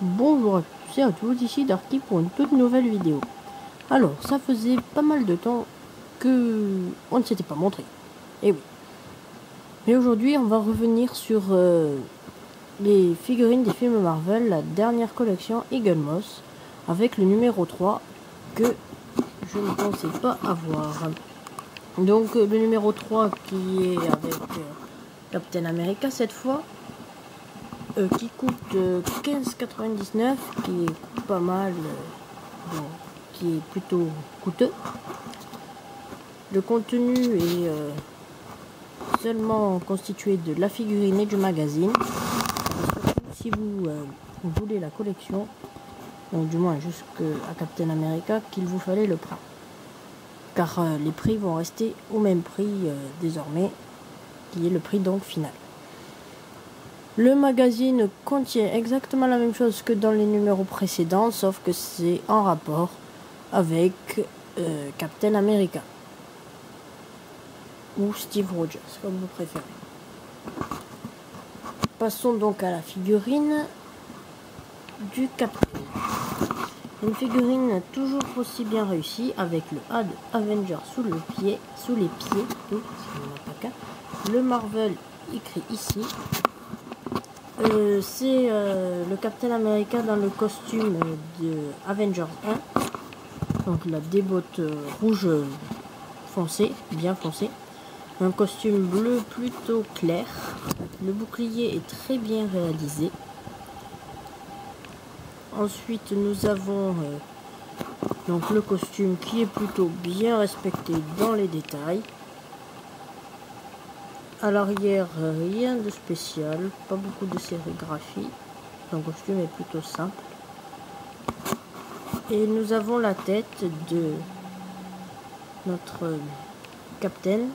Bonjour à tous et à tous, ici Darky pour une toute nouvelle vidéo. Alors, ça faisait pas mal de temps que on ne s'était pas montré. Et oui. Mais aujourd'hui, on va revenir sur les figurines des films Marvel, la dernière collection Eagle Moss, avec le numéro 3 que je ne pensais pas avoir. Donc, le numéro 3 qui est avec Captain America cette fois. Qui coûte 15,99, qui est pas mal, bon, qui est plutôt coûteux. Le contenu est seulement constitué de la figurine et du magazine. Si vous voulez la collection, donc du moins jusqu'à Captain America, qu'il vous fallait le prendre. Car les prix vont rester au même prix désormais, qui est le prix donc final. Le magazine contient exactement la même chose que dans les numéros précédents, sauf que c'est en rapport avec Captain America. Ou Steve Rogers, comme vous préférez. Passons donc à la figurine du Captain. Une figurine toujours aussi bien réussie, avec le A de Avengers sous les pieds, le Marvel écrit ici. C'est le Captain America dans le costume de Avengers 1. Donc la débotte rouge foncé, bien foncé. Un costume bleu plutôt clair. Le bouclier est très bien réalisé. Ensuite nous avons donc le costume qui est plutôt bien respecté dans les détails. À l'arrière, rien de spécial, pas beaucoup de sérigraphie. Le costume est plutôt simple. Et nous avons la tête de notre Captain,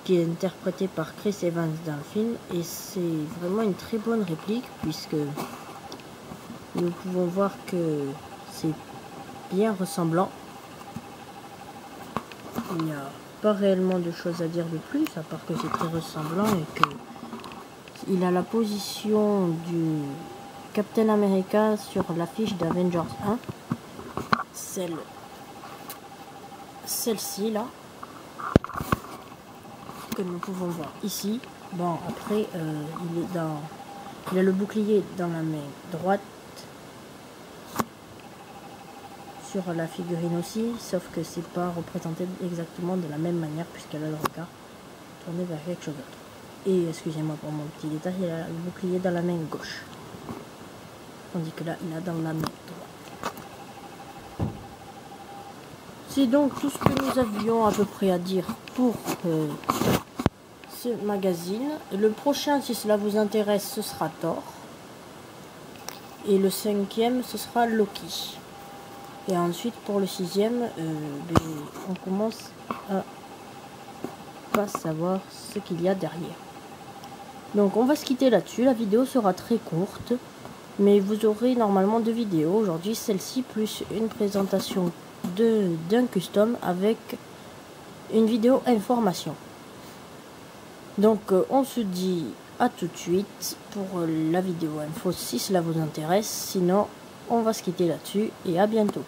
qui est interprété par Chris Evans dans le film. Et c'est vraiment une très bonne réplique, puisque nous pouvons voir que c'est bien ressemblant. Il n'y a pas réellement de choses à dire de plus, à part que c'est très ressemblant et que il a la position du Captain America sur l'affiche d'Avengers 1. Celle-ci là, que nous pouvons voir ici. Bon, après, il a le bouclier dans la main droite. Sur la figurine aussi, sauf que c'est pas représenté exactement de la même manière, puisqu'elle a le regard tourné vers quelque chose d'autre. Et excusez-moi pour mon petit détail, il a le bouclier dans la main gauche, tandis que là il a dans la main droite. C'est donc tout ce que nous avions à peu près à dire pour ce magazine. Le prochain, si cela vous intéresse, ce sera Thor, et le 5e ce sera Loki. Et ensuite pour le 6e, on commence à pas savoir ce qu'il y a derrière. Donc on va se quitter là-dessus. La vidéo sera très courte, mais vous aurez normalement 2 vidéos aujourd'hui, celle-ci plus une présentation d'un custom avec une vidéo information. Donc on se dit à tout de suite pour la vidéo info si cela vous intéresse. Sinon on va se quitter là-dessus et à bientôt.